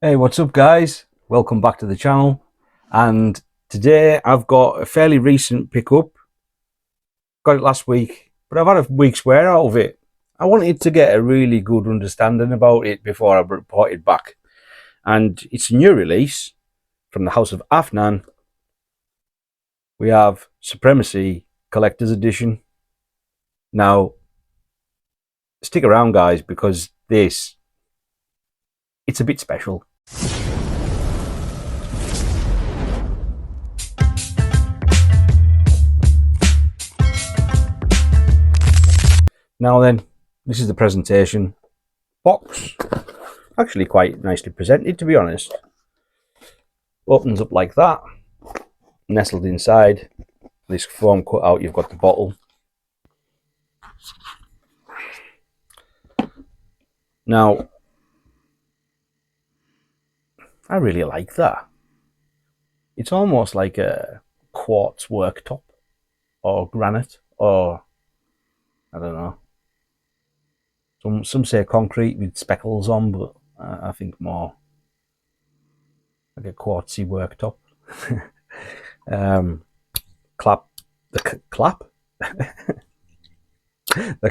Hey, what's up guys? Welcome back to the channel. And today I've got a fairly recent pickup. Got it last week, but I've had a week's wear out of it. I wanted to get a really good understanding about it before I report it back. And it's a new release from the house of Afnan. We have Supremacy Collector's Edition. Now, stick around guys, because it's a bit special. Now then, this is the presentation. Box. Actually quite nicely presented, to be honest. Opens up like that. Nestled inside this foam cutout, you've got the bottle. Now, I really like that. It's almost like a quartz worktop or granite, or I don't know. Some say concrete with speckles on, but I think more like a quartzy worktop. Clap the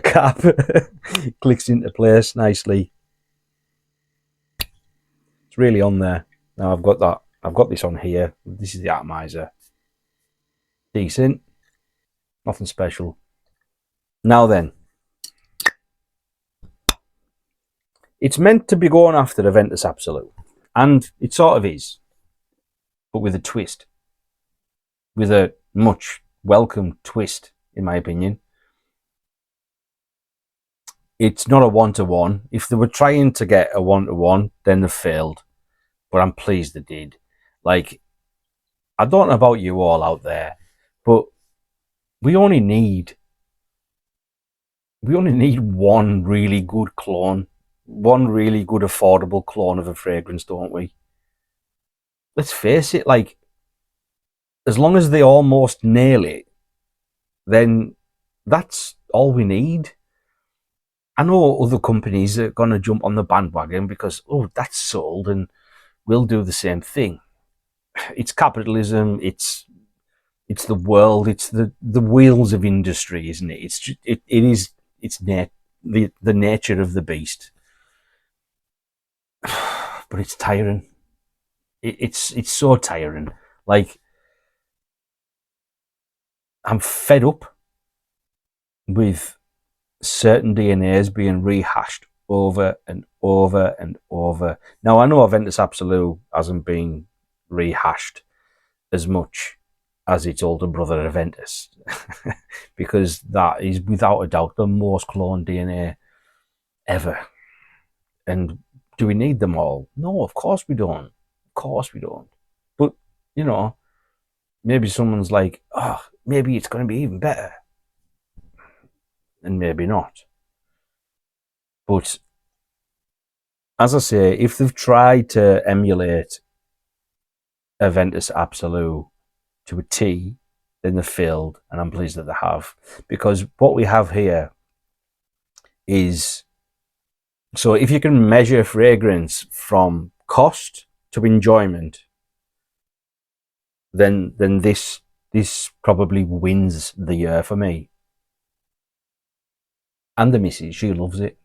cap clicks into place nicely. It's really on there. Now I've got this on here. This is the atomizer. Decent, nothing special. Now then, it's meant to be going after Aventus Absolute, and it sort of is, but with a twist, with a much welcome twist, in my opinion. It's not a one-to-one. If they were trying to get a one-to-one, then they failed, but I'm pleased they did. Like, I don't know about you all out there, but we only need one really good clone, one really good affordable clone of a fragrance, don't we? Let's face it, like, as long as they almost nail it, then that's all we need. I know other companies are going to jump on the bandwagon because, oh, that's sold and we'll do the same thing. It's capitalism, it's the world, it's the wheels of industry, isn't it? It's the nature of the beast. But it's tiring. It's so tiring. Like, I'm fed up with certain DNAs being rehashed over and over and over. Now, I know Aventus Absolute hasn't been rehashed as much as its older brother Aventus, because that is without a doubt the most cloned DNA ever. And do we need them all? No, of course we don't. Of course we don't. But, you know, maybe someone's like, oh, maybe it's going to be even better. And maybe not. But as I say, if they've tried to emulate Aventus Absolute to a T, then they've failed, and I'm pleased that they have. Because what we have here is, so if you can measure fragrance from cost to enjoyment, then this probably wins the year for me. And the missus, she loves it.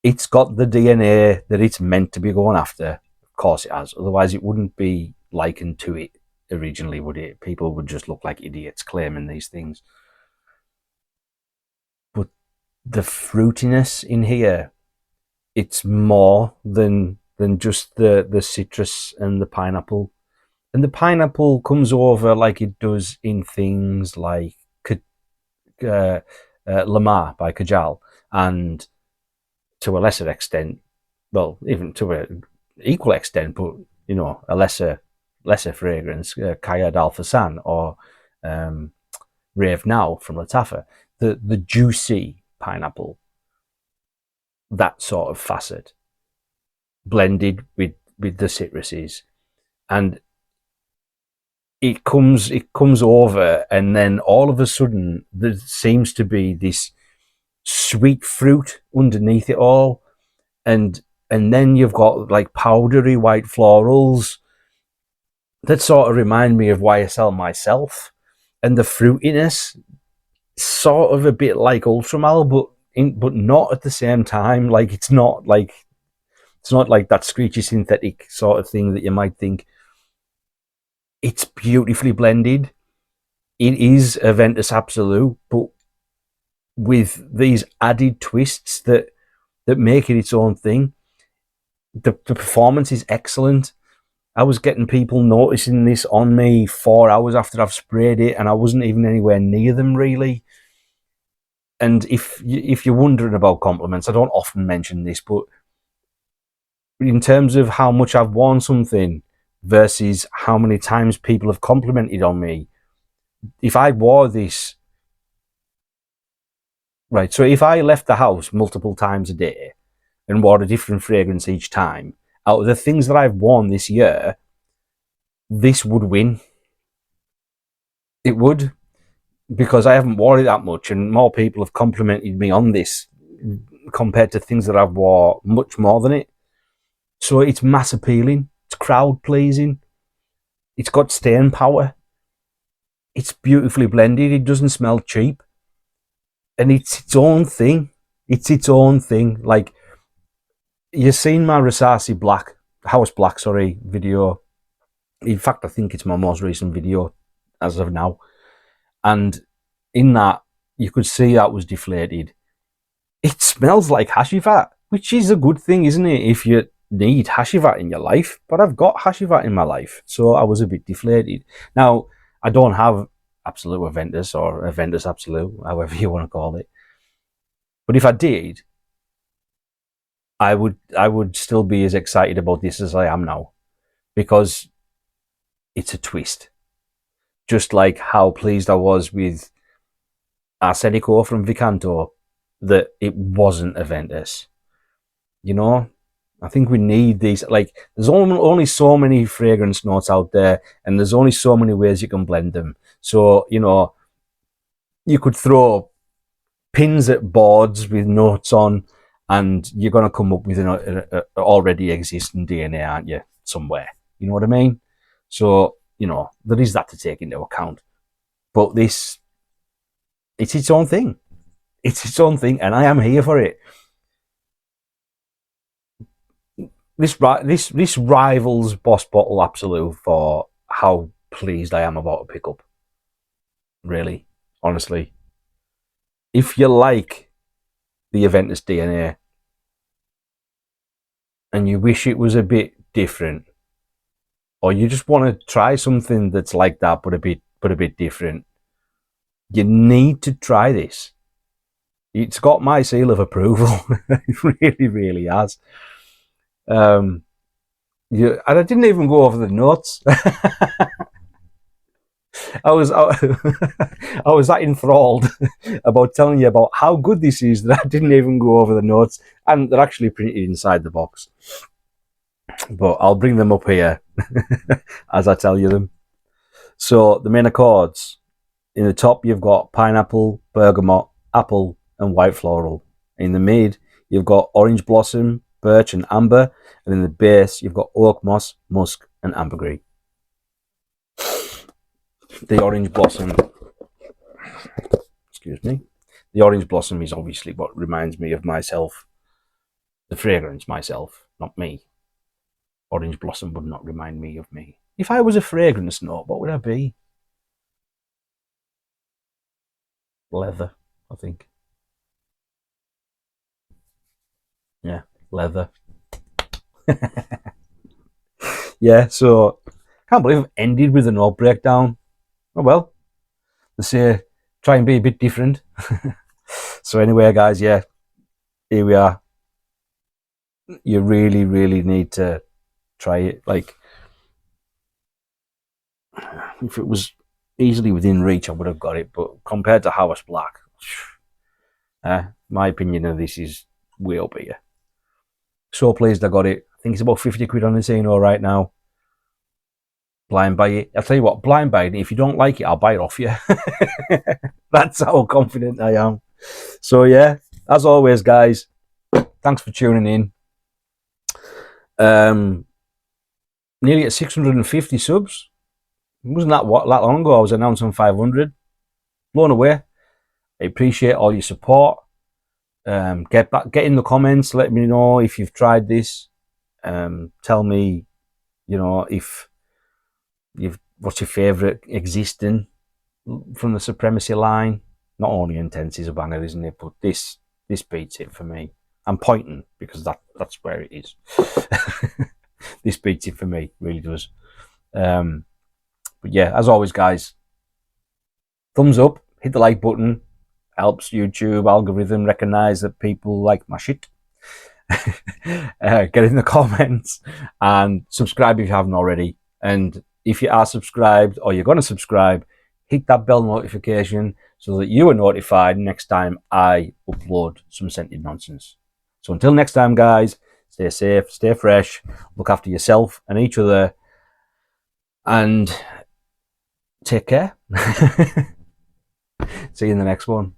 It's got the DNA that it's meant to be going after. Of course it has. Otherwise it wouldn't be likened to it originally, would it? People would just look like idiots claiming these things. But the fruitiness in here, it's more than just the citrus and the pineapple. And the pineapple comes over like it does in things like Lamar by Kajal, and to a lesser extent, well, even to an equal extent, but, you know, a lesser fragrance, Kaya Dal Fasan or Rave Now from Latafa, the juicy pineapple, that sort of facet, blended with the citruses, and it comes over, and then all of a sudden there seems to be this sweet fruit underneath it all, and then you've got like powdery white florals that sort of remind me of YSL myself, and the fruitiness sort of a bit like Ultramal, but not at the same time. Like it's not like that screechy synthetic sort of thing that you might think. It's beautifully blended. It is a Ventus Absolute, but with these added twists that make it its own thing. The performance is excellent. I was getting people noticing this on me 4 hours after I've sprayed it, and I wasn't even anywhere near them really. And if you're wondering about compliments, I don't often mention this, but in terms of how much I've worn something versus how many times people have complimented on me, if I wore this, right, so if I left the house multiple times a day and wore a different fragrance each time, out of the things that I've worn this year, this would win. It would, because I haven't worn it that much, and more people have complimented me on this compared to things that I've wore much more than it. So it's mass appealing, it's crowd pleasing, it's got staying power, it's beautifully blended, it doesn't smell cheap, and it's its own thing. It's its own thing. Like, you've seen my Rasasi House Black, video. In fact, I think it's my most recent video as of now. And in that, you could see that was deflated. It smells like Hashivat, which is a good thing, isn't it, if you need Hashivat in your life? But I've got Hashivat in my life, so I was a bit deflated. Now, I don't have Absolute Ventus or Ventus Absolute, however you want to call it. But if I did, I would still be as excited about this as I am now, because it's a twist. Just like how pleased I was with Arsenico from Vicanto that it wasn't a Ventus. You know, I think we need these. Like, there's only so many fragrance notes out there, and there's only so many ways you can blend them. So, you know, you could throw pins at boards with notes on, and you're going to come up with an already existing DNA, aren't you, somewhere? You know what I mean? So, you know, there is that to take into account. But this, it's its own thing. It's its own thing, and I am here for it. This rivals Boss Bottle Absolute for how pleased I am about a pickup. Really, honestly. If you like the Aventus DNA and you wish it was a bit different, or you just want to try something that's like that but a bit different, you need to try this. It's got my seal of approval. It really, really has. And I didn't even go over the notes. I was that enthralled about telling you about how good this is that I didn't even go over the notes, and they're actually printed inside the box. But I'll bring them up here as I tell you them. So the main accords, in the top you've got pineapple, bergamot, apple, and white floral. In the mid you've got orange blossom, birch, and amber, and in the base you've got oak moss, musk, and ambergris. The orange blossom, excuse me, the orange blossom is obviously what reminds me of myself, the fragrance myself, not me. Orange blossom would not remind me of me. If I was a fragrance note, what would I be? Leather, I think. Yeah, leather. Yeah, so can't believe I've ended with a note breakdown. Oh well, they say try and be a bit different. So anyway, guys, yeah, here we are. You really, really need to try it. Like, if it was easily within reach, I would have got it. But compared to House Black, my opinion of this is way up here. So pleased I got it. I think it's about 50 quid on the Zeno right now. Blind buy it. I'll tell you what, blind buy it. If you don't like it, I'll buy it off you. That's how confident I am. So yeah, as always, guys, thanks for tuning in. Nearly at 650 subs. It wasn't that long ago I was announcing 500. Blown away. I appreciate all your support. Get in the comments. Let me know if you've tried this. Tell me, if what's your favourite existing from the Supremacy line. Not only Intense is a banger, isn't it? But this beats it for me. I'm pointing because that's where it is. This beats it for me, really does. But yeah, as always, guys, thumbs up, hit the like button. Helps YouTube algorithm recognize that people like my shit. Get in the comments and subscribe if you haven't already. And if you are subscribed or you're going to subscribe, hit that bell notification so that you are notified next time I upload some scented nonsense. So until next time, guys, stay safe, stay fresh, look after yourself and each other, and take care. See you in the next one.